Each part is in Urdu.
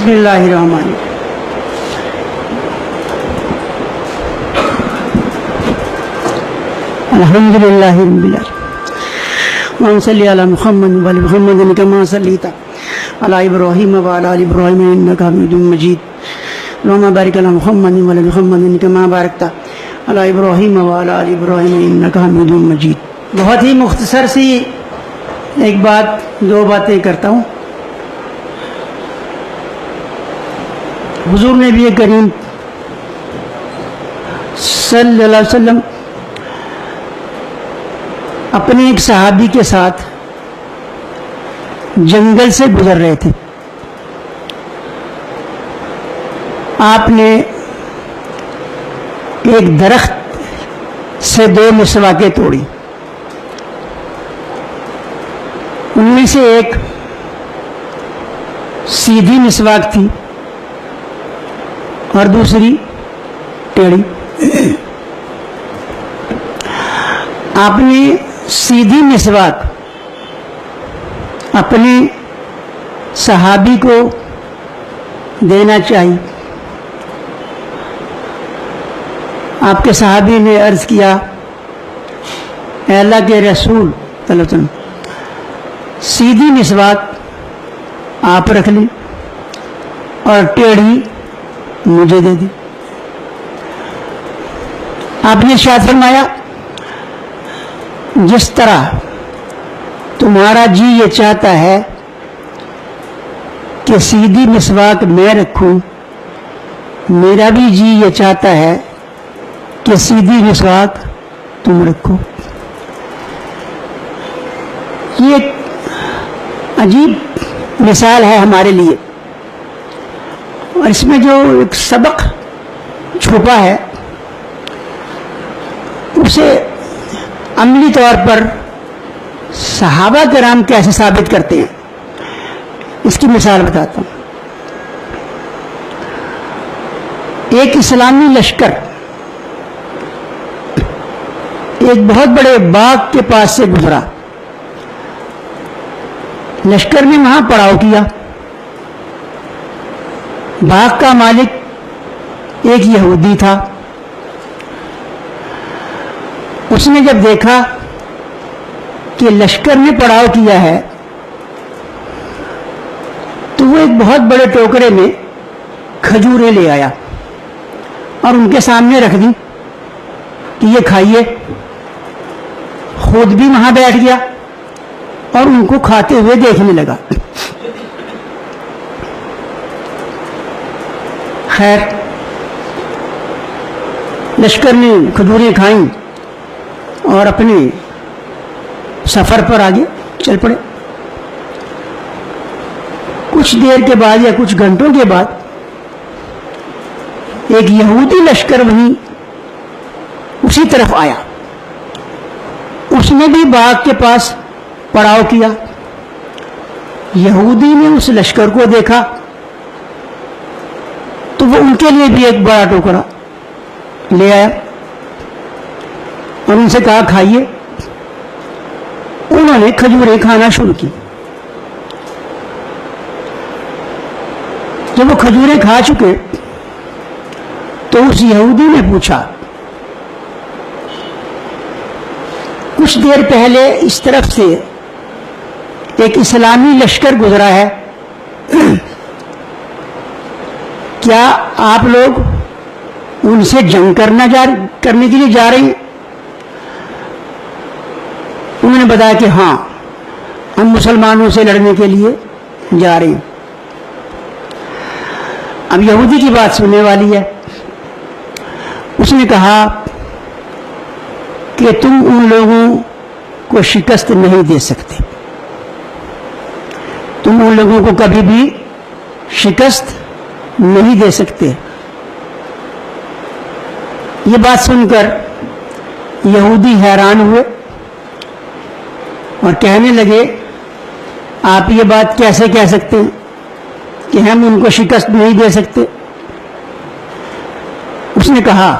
بسم اللہ الرحمن الرحیم۔ الحمد للہ رب العالمین، اللہم صلی علی محمد وعلی محمد کما صلیت علی ابراہیم وعلی آل ابراہیم انک حمید مجید، اللہم بارک علی محمد وعلی محمد کما بارکت علی ابراہیم وعلی آل ابراہیم انک حمید مجید۔ بہت ہی مختصر سی ایک بات، دو باتیں کرتا ہوں۔ حضور نبی کریم صلی اللہ علیہ وسلم اپنے ایک صحابی کے ساتھ جنگل سے گزر رہے تھے۔ آپ نے ایک درخت سے دو مسواکیں توڑی، ان میں سے ایک سیدھی مسواک تھی اور دوسری ٹیڑھی۔ آپ نے سیدھی مسواک اپنے صحابی کو دینا چاہیے۔ آپ کے صحابی نے عرض کیا، اے اللہ کے رسول صلی اللہ علیہ وسلم، سیدھی مسواک آپ رکھ لیں اور ٹیڑھی مجھے دے دی۔ آپ نے ارشاد فرمایا، جس طرح تمہارا جی یہ چاہتا ہے کہ سیدھی مسواک میں رکھوں، میرا بھی جی یہ چاہتا ہے کہ سیدھی مسواک تم رکھو۔ یہ ایک عجیب مثال ہے ہمارے لیے، اور اس میں جو ایک سبق چھپا ہے اسے عملی طور پر صحابہ کرام کیسے ثابت کرتے ہیں، اس کی مثال بتاتا ہوں۔ ایک اسلامی لشکر ایک بہت بڑے باغ کے پاس سے گزرا۔ لشکر نے وہاں پڑاؤ کیا۔ باغ کا مالک ایک یہودی تھا۔ اس نے جب دیکھا کہ لشکر نے پڑاؤ کیا ہے تو وہ ایک بہت بڑے ٹوکرے میں کھجوریں لے آیا اور ان کے سامنے رکھ دی کہ یہ کھائیے۔ خود بھی وہاں بیٹھ گیا اور ان کو کھاتے ہوئے دیکھنے لگا۔ خیر، لشکر نے کھجوریں کھائیں اور اپنے سفر پر آگے چل پڑے۔ کچھ دیر کے بعد یا کچھ گھنٹوں کے بعد ایک یہودی لشکر وہیں اسی طرف آیا۔ اس نے بھی باغ کے پاس پڑاؤ کیا۔ یہودی نے اس لشکر کو دیکھا تو وہ ان کے لیے بھی ایک بڑا ٹوکرا لے آیا اور ان سے کہا کھائیے۔ انہوں نے کھجوریں کھانا شروع کی۔ جب وہ کھجوریں کھا چکے تو اس یہودی نے پوچھا، کچھ دیر پہلے اس طرف سے ایک اسلامی لشکر گزرا ہے، کیا آپ لوگ ان سے جنگ کرنے کے لیے جا رہے ہیں؟ انہوں نے بتایا کہ ہاں، ہم مسلمانوں سے لڑنے کے لیے جا رہے ہیں۔ اب یہودی کی بات سننے والی ہے۔ اس نے کہا کہ تم ان لوگوں کو شکست نہیں دے سکتے، تم ان لوگوں کو کبھی بھی شکست نہیں دے سکتے۔ یہ بات سن کر یہودی حیران ہوئے اور کہنے لگے، آپ یہ بات کیسے کہہ سکتے ہیں کہ ہم ان کو شکست نہیں دے سکتے؟ اس نے کہا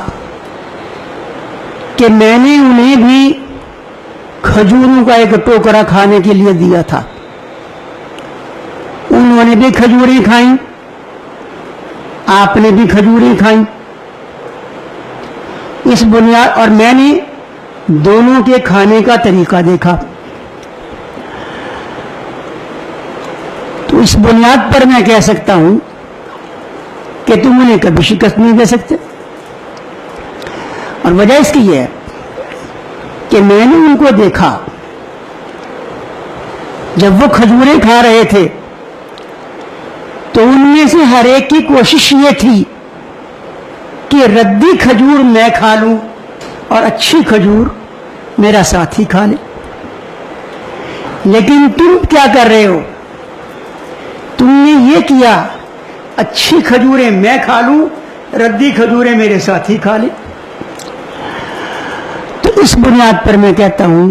کہ میں نے انہیں بھی کھجوروں کا ایک ٹوکرا کھانے کے لیے دیا تھا، انہوں نے بھی کھجوریں کھائیں آپ نے بھی کھجوریں کھائیں. اس بنیاد اور میں نے دونوں کے کھانے کا طریقہ دیکھا. تو اس بنیاد پر میں کہہ سکتا ہوں کہ تم انہیں کبھی شکست نہیں دے سکتے. اور وجہ اس کی یہ ہے کہ میں نے ان کو دیکھا جب وہ کھجوریں کھا رہے تھے تو ان میں سے ہر ایک کی کوشش یہ تھی کہ ردی کھجور میں کھا لوں اور اچھی کھجور میرا ساتھی کھا لے. لیکن تم کیا کر رہے ہو؟ تم نے یہ کیا اچھی کھجوریں میں کھا لوں، ردی کھجوریں میرے ساتھی کھا لے. تو اس بنیاد پر میں کہتا ہوں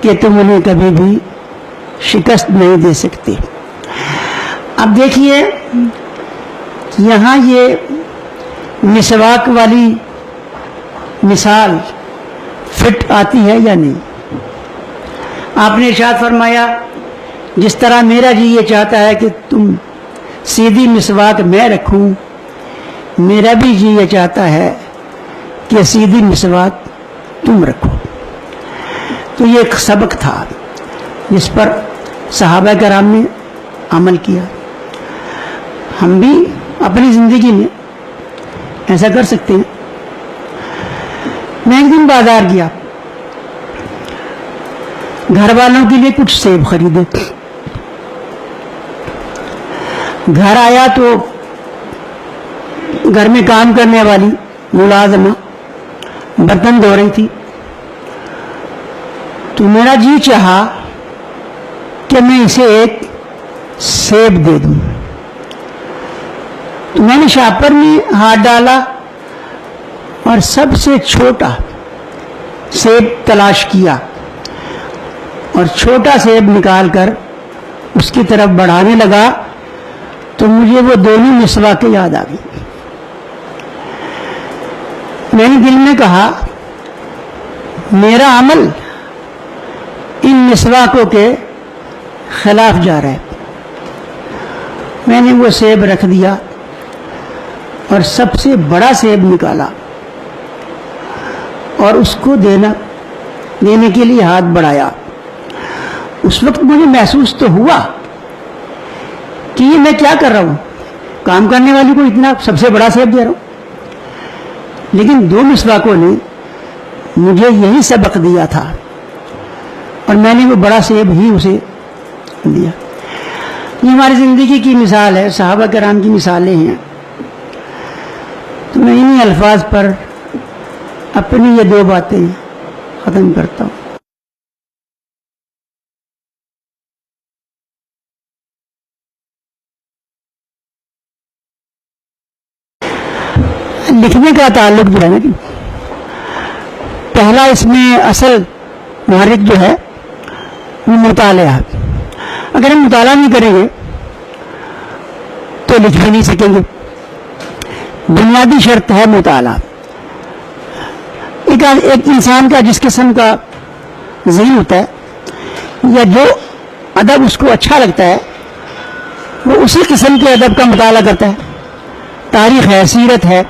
کہ تم انہیں کبھی بھی شکست نہیں دے سکتے. اب دیکھیے یہاں یہ مسواک والی مثال فٹ آتی ہے یا نہیں؟ آپ نے ارشاد فرمایا جس طرح میرا جی یہ چاہتا ہے کہ تم سیدھی مسواک میں رکھوں، میرا بھی جی یہ چاہتا ہے کہ سیدھی مسواک تم رکھو. تو یہ ایک سبق تھا جس پر صحابہ کرام نے عمل کیا. ہم بھی اپنی زندگی میں ایسا کر سکتے ہیں. میں ایک دن بازار گیا، گھر والوں کے لیے کچھ سیب خریدے. گھر آیا تو گھر میں کام کرنے والی ملازمہ برتن دھو رہی تھی. تو میرا جی چاہا کہ میں اسے ایک سیب دے دوں. تو میں نے شاپر میں ہاتھ ڈالا اور سب سے چھوٹا سیب تلاش کیا اور چھوٹا سیب نکال کر اس کی طرف بڑھانے لگا تو مجھے وہ دونوں مسواکیں یاد آ گئی. میں نے دل میں کہا میرا عمل ان مسواکوں کے خلاف جا رہا ہے. میں نے وہ سیب رکھ دیا اور سب سے بڑا سیب نکالا اور اس کو دینے کے لیے ہاتھ بڑھایا. اس وقت مجھے محسوس تو ہوا کہ یہ میں کیا کر رہا ہوں، کام کرنے والی کو اتنا سب سے بڑا سیب دے رہا ہوں. لیکن دو مسواکوں نے مجھے یہی سبق دیا تھا اور میں نے وہ بڑا سیب ہی اسے دیا. یہ ہماری زندگی کی مثال ہے، صحابہ کرام کی مثالیں ہیں. تو میں انہی الفاظ پر اپنی یہ دو باتیں ختم کرتا ہوں. لکھنے کا تعلق جو ہے نا، پہلا اس میں اصل محرک جو ہے وہ مطالعہ. اگر ہم مطالعہ نہیں کریں گے تو لکھ بھی نہیں سکیں گے. بنیادی شرط ہے مطالعہ. ایک انسان کا جس قسم کا ذہن ہوتا ہے یا جو ادب اس کو اچھا لگتا ہے وہ اسی قسم کے ادب کا مطالعہ کرتا ہے. تاریخ ہے، سیرت ہے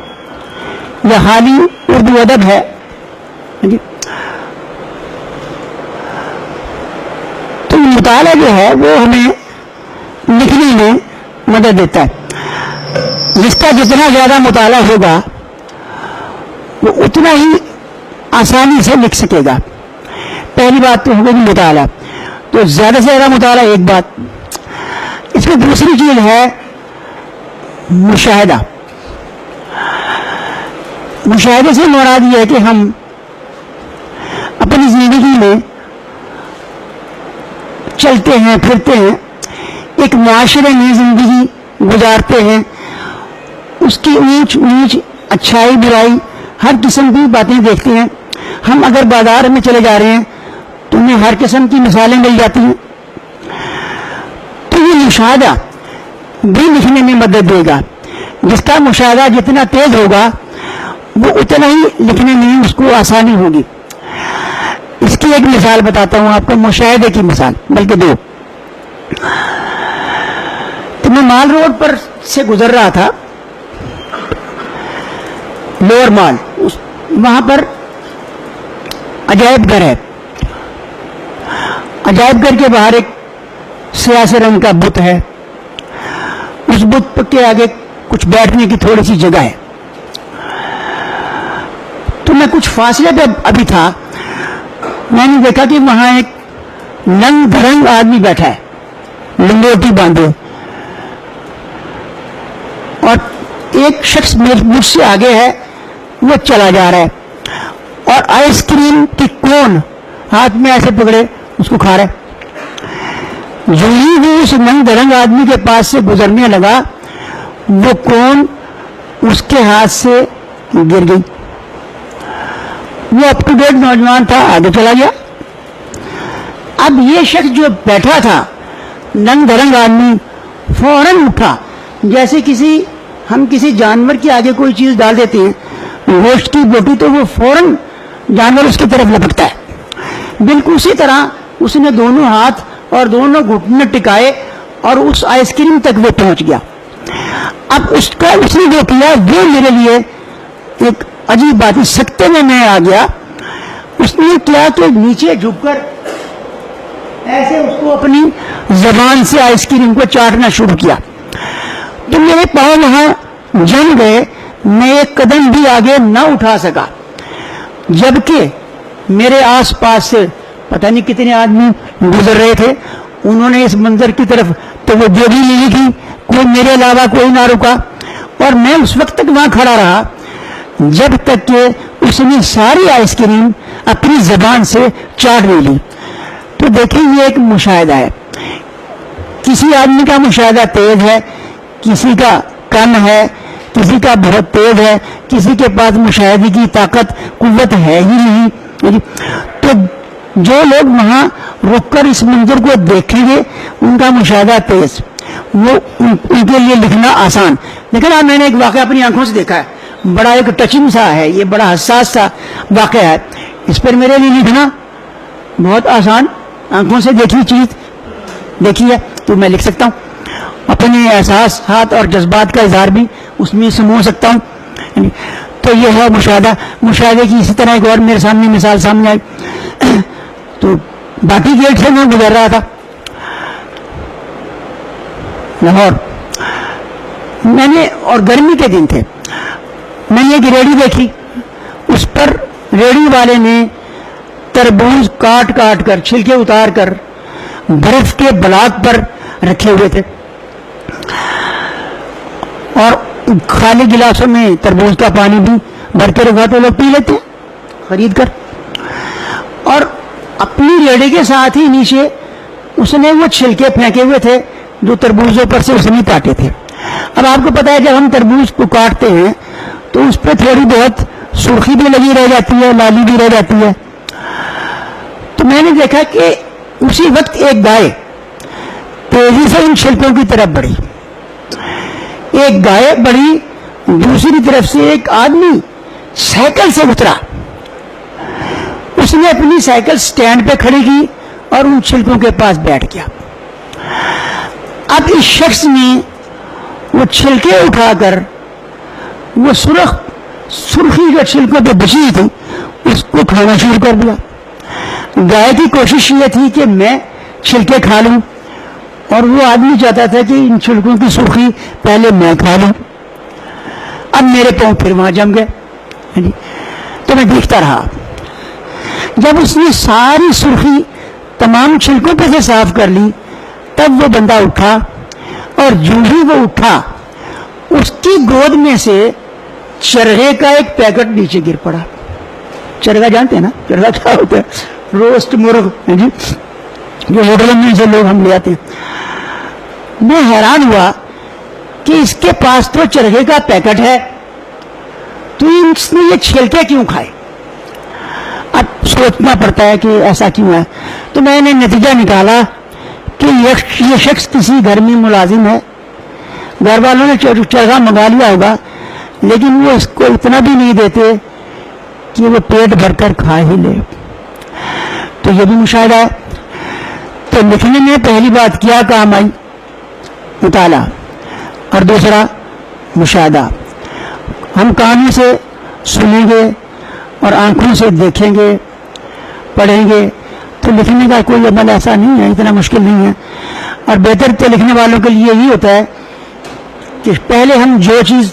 یا حالی اردو ادب ہے. تو مطالعہ جو ہے وہ ہمیں لکھنے میں مدد دیتا ہے. جس کا جتنا زیادہ مطالعہ ہوگا وہ اتنا ہی آسانی سے لکھ سکے گا. پہلی بات تو ہوگی مطالعہ. تو زیادہ سے زیادہ مطالعہ ایک بات. اس میں دوسری چیز ہے مشاہدہ. مشاہدے سے مراد یہ ہے کہ ہم اپنی زندگی میں چلتے ہیں پھرتے ہیں، ایک معاشرے میں زندگی گزارتے ہیں، اس کی اونچ نیچ اچھائی برائی ہر قسم کی باتیں دیکھتے ہیں. ہم اگر بازار میں چلے جا رہے ہیں تو ہمیں ہر قسم کی مثالیں مل جاتی ہیں. تو یہ مشاہدہ بھی لکھنے میں مدد دے گا. جس کا مشاہدہ جتنا تیز ہوگا وہ اتنا ہی لکھنے میں اس کو آسانی ہوگی. اس کی ایک مثال بتاتا ہوں آپ کو، مشاہدے کی مثال، بلکہ دو. تو میں مال روڈ پر سے گزر رہا تھا لوور مال، وہاں پر عجائب گھر ہے. عجائب گھر کے باہر ایک سیاہ سے رنگ کا بت ہے. اس بت کے آگے کچھ بیٹھنے کی تھوڑی سی جگہ ہے. تو میں کچھ فاصلے پہ ابھی تھا، میں نے دیکھا کہ وہاں ایک ننگ دھڑنگ آدمی بیٹھا ہے، لنگوٹی باندھے، اور ایک شخص مجھ سے آگے ہے، وہ چلا جا رہا ہے اور آئس کریم کی کون ہاتھ میں ایسے پکڑے اس کو کھا رہا ہے. جو ہی وہ اس ننگ دھڑنگ آدمی کے پاس سے گزرنے لگا، وہ کون اس کے ہاتھ سے گر گئی. وہ اپ ٹو ڈیٹ نوجوان تھا، آگے چلا گیا. اب یہ شخص جو بیٹھا تھا ننگ دھڑنگ آدمی فوراً اٹھا، جیسے ہم کسی جانور کے آگے کوئی چیز ڈال دیتے ہیں، گوشت کی بوٹی، تو وہ فوراً جانور اس کی طرف لپکتا ہے. بالکل اسی طرح اس نے دونوں ہاتھ اور دونوں گھٹنے ٹکائے اور اس آئس کریم تک وہ پہنچ گیا. اب اس نے جو کیا وہ میرے لیے ایک عجیب بات ہے. سکتے میں آ گیا. اس نے کیا کہ نیچے جھک کر ایسے اس کو اپنی زبان سے آئس کریم کو چاٹنا شروع کیا. تو میرے پاؤں وہاں جم گئے، میں ایک قدم بھی آگے نہ اٹھا سکا، جبکہ میرے آس پاس سے پتہ نہیں کتنے آدمی گزر رہے تھے. انہوں نے اس منظر کی طرف توجہ بھی نہیں کی، کوئی میرے علاوہ کوئی نہ رکا، اور میں اس وقت تک وہاں کھڑا رہا جب تک کہ اس نے ساری آئس کریم اپنی زبان سے چاٹ نہیں لی. تو دیکھیں یہ ایک مشاہدہ ہے. کسی آدمی کا مشاہدہ تیز ہے، کسی کا کم ہے، کسی کا بہت تیز ہے، کسی کے پاس مشاہدے کی طاقت قوت ہے ہی نہیں. تو جو لوگ وہاں رک کر اس منظر کو دیکھیں گے ان کا مشاہدہ تیز، وہ ان کے لیے لکھنا آسان. لیکن میں نے ایک واقعہ اپنی آنکھوں سے دیکھا ہے، بڑا ایک ٹچنگ سا ہے، یہ بڑا حساس سا واقعہ ہے. اس پر میرے لیے لکھنا بہت آسان، آنکھوں سے دیکھی چیز دیکھی ہے تو میں لکھ سکتا ہوں. اپنے احساسات اور جذبات کا اظہار بھی اس میں سمو سکتا ہوں. تو یہ ہے مشاہدہ. مشاہدے کی اسی طرح ایک اور میرے سامنے مثال سامنے آئی. تو باقی گیٹ سے میں گزر رہا تھا لاہور، میں نے، اور گرمی کے دن تھے، میں نے ایک ریڑھی دیکھی. اس پر ریڑھی والے نے تربوز کاٹ کاٹ کر، چھلکے اتار کر برف کے بلاک پر رکھے ہوئے تھے، اور خالی گلاسوں میں تربوز کا پانی بھی بھر کے رکھا تو لوگ پی لیتے خرید کر. اور اپنی ریڑھی کے ساتھ ہی نیچے اس نے وہ چھلکے پھینکے ہوئے تھے جو تربوزوں پر سے اس نے کاٹے تھے. اب آپ کو پتا ہے جب ہم تربوز کو کاٹتے ہیں تو اس پہ تھوڑی بہت سرخی بھی لگی رہ جاتی ہے، لالی بھی رہ جاتی ہے. تو میں نے دیکھا کہ اسی وقت ایک گائے تیزی سے ان چھلکوں کی طرف بڑھی. ایک گائے بڑھی، دوسری طرف سے ایک آدمی سائیکل سے اترا. اس نے اپنی سائیکل سٹینڈ پہ کھڑی کی اور ان چھلکوں کے پاس بیٹھ گیا. اب اس شخص نے وہ چھلکے اٹھا کر وہ سرخی جو چھلکوں پہ بچی تھی اس کو کھانا شروع کر دیا. گائے کی کوشش یہ تھی کہ میں چھلکے کھا لوں، اور وہ آدمی چاہتا تھا کہ ان چھلکوں کی سرخی پہلے میں کھا لوں. اب میرے پاؤں پھر وہاں جم گئے. تو میں دیکھتا رہا. جب اس نے ساری سرخی تمام چھلکوں پہ سے صاف کر لی تب وہ بندہ اٹھا، اور جو ہی وہ اٹھا اس کی گود میں سے چرگے کا ایک پیکٹ نیچے گر پڑا. چرگا جانتے ہیں نا؟ چرگا کیا ہوتا ہے؟ روسٹ مرغ جی، جو ہوٹلوں میں سے لوگ ہم لے آتے ہیں. میں حیران ہوا کہ اس کے پاس تو چرگے کا پیکٹ ہے تو اس نے یہ چھلکے کیوں کھائے. اب سوچنا پڑتا ہے کہ ایسا کیوں ہے. تو میں نے نتیجہ نکالا کہ یہ شخص کسی گھر میں ملازم ہے، گھر والوں نے چرگا منگا لیا ہوگا لیکن وہ اس کو اتنا بھی نہیں دیتے کہ وہ پیٹ بھر کر کھا ہی لے. تو یہ بھی مشاہدہ ہے. تو لکھنے میں پہلی بات کیا کام آئی؟ مطالعہ، اور دوسرا مشاہدہ. ہم کہانی سے سنیں گے اور آنکھوں سے دیکھیں گے، پڑھیں گے، تو لکھنے کا کوئی عمل ایسا نہیں ہے، اتنا مشکل نہیں ہے. اور بہتر تو لکھنے والوں کے لیے یہی ہوتا ہے کہ پہلے ہم جو چیز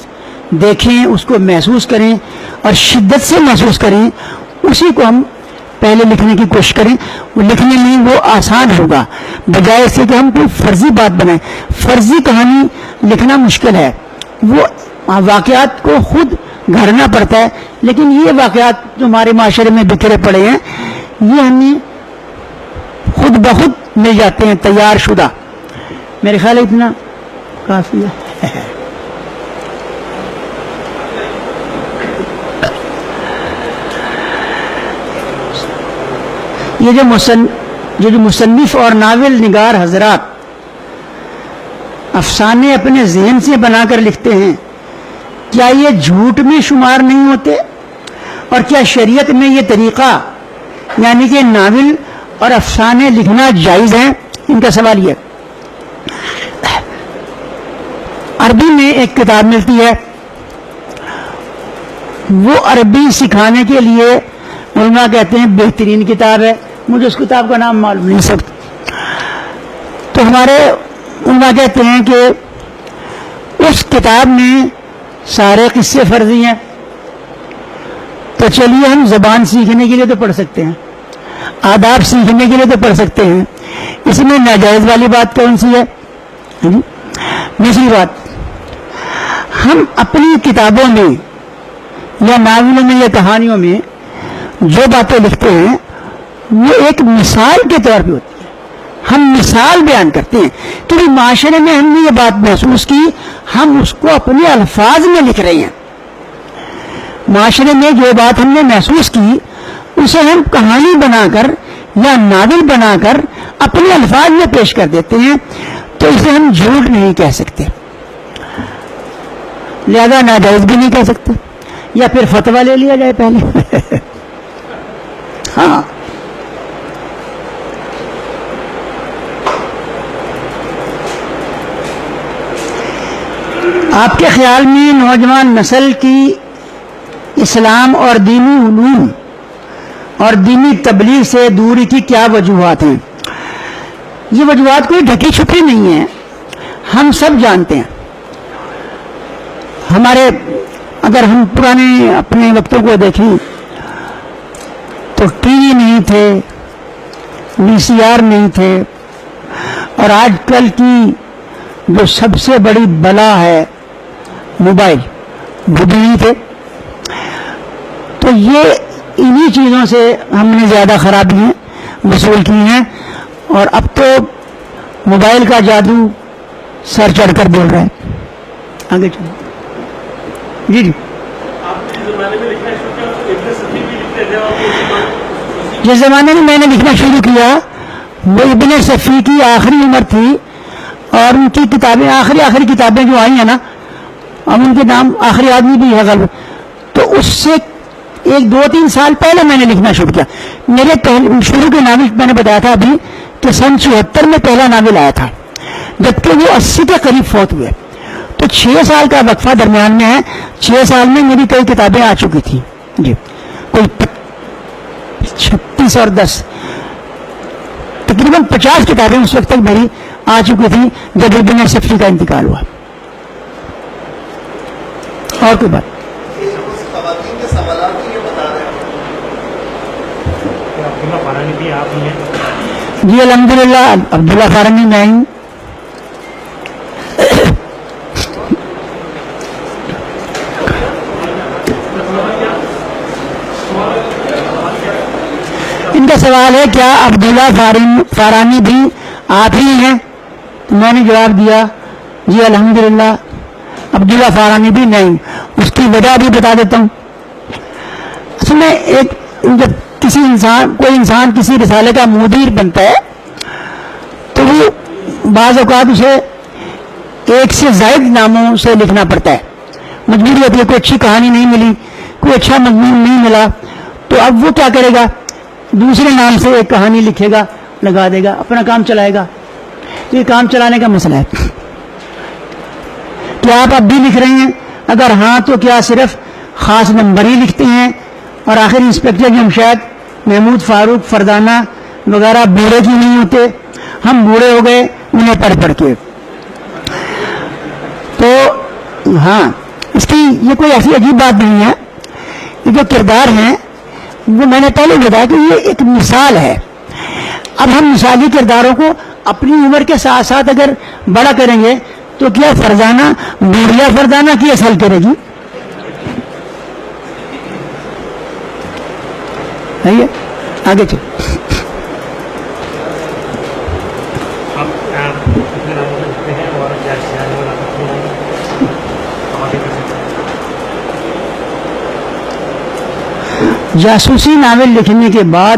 دیکھیں اس کو محسوس کریں اور شدت سے محسوس کریں، اسی کو ہم پہلے لکھنے کی کوشش کریں. وہ لکھنے میں وہ آسان ہوگا بجائے اس سے کہ ہم کوئی فرضی بات بنائیں. فرضی کہانی لکھنا مشکل ہے، وہ واقعات کو خود گھڑنا پڑتا ہے، لیکن یہ واقعات جو ہمارے معاشرے میں بکھرے پڑے ہیں یہ ہمیں خود بخود مل جاتے ہیں تیار شدہ. میرے خیال ہے اتنا کافی ہے. یہ جو مصنف اور ناول نگار حضرات افسانے اپنے ذہن سے بنا کر لکھتے ہیں، کیا یہ جھوٹ میں شمار نہیں ہوتے؟ اور کیا شریعت میں یہ طریقہ یعنی کہ ناول اور افسانے لکھنا جائز ہے؟ ان کا سوال یہ. عربی میں ایک کتاب ملتی ہے، وہ عربی سکھانے کے لیے علماء کہتے ہیں بہترین کتاب ہے. مجھے اس کتاب کا نام معلوم نہیں سکتا. تو ہمارے علماء کہتے ہیں کہ اس کتاب میں سارے قصے فرضی ہیں. تو چلیے ہم زبان سیکھنے کے لیے تو پڑھ سکتے ہیں، آداب سیکھنے کے لیے تو پڑھ سکتے ہیں، اس میں ناجائز والی بات کون سی ہے؟ دوسری بات، ہم اپنی کتابوں میں یا ناولوں میں یا کہانیوں میں جو باتیں لکھتے ہیں وہ ایک مثال کے طور پہ ہوتی ہے. ہم مثال بیان کرتے ہیں کیونکہ معاشرے میں ہم نے یہ بات محسوس کی، ہم اس کو اپنے الفاظ میں لکھ رہے ہیں. معاشرے میں جو بات ہم نے محسوس کی اسے ہم کہانی بنا کر یا ناول بنا کر اپنے الفاظ میں پیش کر دیتے ہیں، تو اسے ہم جھوٹ نہیں کہہ سکتے، لہذا ناجائز بھی نہیں کہہ سکتے. یا پھر فتویٰ لے لیا جائے پہلے. ہاں، آپ کے خیال میں نوجوان نسل کی اسلام اور دینی علوم اور دینی تبلیغ سے دوری کی کیا وجوہات ہیں؟ یہ وجوہات کوئی ڈھکی چھپی نہیں ہیں، ہم سب جانتے ہیں. ہمارے اگر ہم پرانے اپنے وقتوں کو دیکھیں تو ٹی وی نہیں تھے، وی سی آر نہیں تھے، اور آج کل کی جو سب سے بڑی بلا ہے موبائل، وہ بھی نہیں تھے. تو یہ انہی چیزوں سے ہم نے زیادہ خرابیاں وصول کی ہیں، اور اب تو موبائل کا جادو سر چڑھ کر بول رہا ہے. آگے چلو. جی جس زمانے میں میں نے لکھنا شروع کیا وہ ابن صفی کی آخری عمر تھی، اور ان کی کتابیں آخری کتابیں جو آئی ہیں نا، اب ان کے نام آخری آدمی بھی ہے غالب، تو اس سے 1-2-3 سال پہلے میں نے لکھنا شروع کیا. میرے شروع کے ناول میں نے بتایا تھا ابھی کہ سن 74 میں پہلا ناول آیا تھا، جبکہ وہ 80 کے قریب فوت ہوئے. تو 6 سال کا وقفہ درمیان میں ہے. 6 سال میں میری کئی کتابیں آ چکی تھی، جی کوئی 36 اور 10 تقریباً 50 کتابیں اس وقت تک میری آ چکی تھی جب ابن صفی کا انتقال ہوا. اور کوئی بات؟ جی الحمدللہ عبداللہ فارانی میں ہوں. ان کا سوال ہے کیا عبداللہ فارانی بھی آپ ہی ہیں؟ میں نے جواب دیا جی الحمدللہ عبداللہ فارانی بھی نہیں. اس کی وجہ بھی بتا دیتا ہوں. اصل میں جب کوئی انسان کسی رسالے کا مدیر بنتا ہے تو وہ بعض اوقات اسے ایک سے زائد ناموں سے لکھنا پڑتا ہے. مجبوری ہوتی ہے، کوئی اچھی کہانی نہیں ملی، کوئی اچھا مضمون نہیں ملا، تو اب وہ کیا کرے گا؟ دوسرے نام سے ایک کہانی لکھے گا، لگا دے گا، اپنا کام چلائے گا. یہ کام چلانے کا مسئلہ ہے. کیا آپ اب بھی لکھ رہے ہیں؟ اگر ہاں تو کیا صرف خاص نمبری لکھتے ہیں، اور آخر انسپیکٹر جمشید محمود فاروق فردانہ وغیرہ بوڑھے کیوں نہیں ہوتے؟ ہم بوڑھے ہو گئے انہیں پڑھ پڑھ کے. تو ہاں، اس کی یہ کوئی ایسی عجیب بات نہیں ہے. یہ جو کردار ہیں وہ میں نے پہلے بتایا کہ یہ ایک مثال ہے. اب ہم مثالی کرداروں کو اپنی عمر کے ساتھ ساتھ اگر بڑا کریں گے تو کیا فرزانہ بوڑھیا فردانہ کی اصل کرے گی؟ آگے چل. جاسوسی ناول لکھنے کے بعد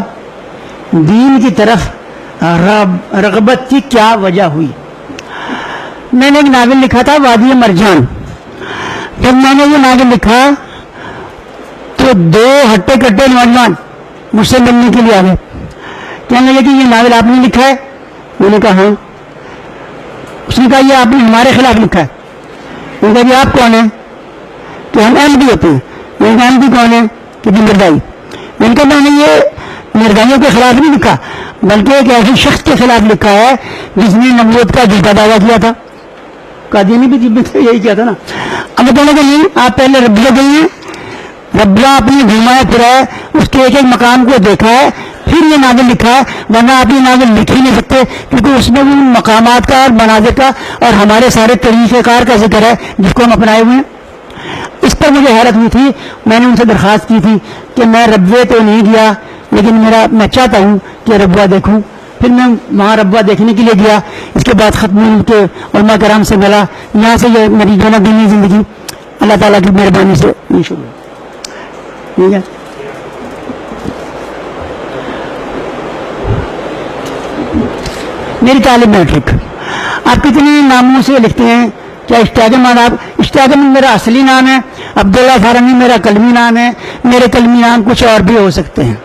دین کی طرف رغبت کی کیا وجہ ہوئی؟ میں نے ایک ناول لکھا تھا وادی مرجان. جب میں نے یہ ناول لکھا تو 2 ہٹے کٹے نوجوان مجھ سے ملنے کے لیے آ گئے. کہنے لگے کہ یہ ناول آپ نے لکھا ہے؟ میں نے کہا ہاں. اس نے کہا یہ آپ نے ہمارے خلاف لکھا ہے. میں نے کہا جی آپ کون ہیں؟ کہ ہم ایم ڈی ہوتے ہیں. میں نے کہا ایم ڈی کون ہے؟ کہ جی مردائی. میں نے کہا میں نے یہ مردائیوں کے خلاف نہیں لکھا بلکہ ایک ایسے شخص کے خلاف لکھا ہے جس نے نبوت کا جھوٹا دعویٰ کیا تھا. قادیانی بھی یہی کیا تھا نا. اب میں کہنے کہ نہیں، آپ پہلے ربیہ گئی ہیں، ربیہ اپنی گھمایا پھرا ہے، اس کے ایک ایک مقام کو دیکھا ہے، پھر یہ ناول لکھا ہے. ورنہ آپ یہ ناول لکھ ہی نہیں سکتے کیونکہ اس میں وہ مقامات کا اور مناظر کا اور ہمارے سارے طریقہ کار کا ذکر ہے جس کو ہم اپنائے ہوئے ہیں. اس پر مجھے حیرت ہوئی تھی. میں نے ان سے درخواست کی تھی کہ میں ربوے تو نہیں گیا لیکن میں چاہتا ہوں کہ ربوہ دیکھوں. پھر میں وہاں ربوہ دیکھنے کے لیے گیا. اس کے بعد ختم کے علماء کرام سے ملا. یہاں سے یہ میری جو دینی زندگی اللہ تعالیٰ کی مہربانی سے شروع ہے. ٹھیک ہے. میری تعلیم میٹرک. آپ کتنے ناموں سے لکھتے ہیں؟ کیا اشتیاق آداب؟ اشتیاق میرا اصلی نام ہے، عبداللہ فارمی میرا قلمی نام ہے. میرے قلمی نام کچھ اور بھی ہو سکتے ہیں.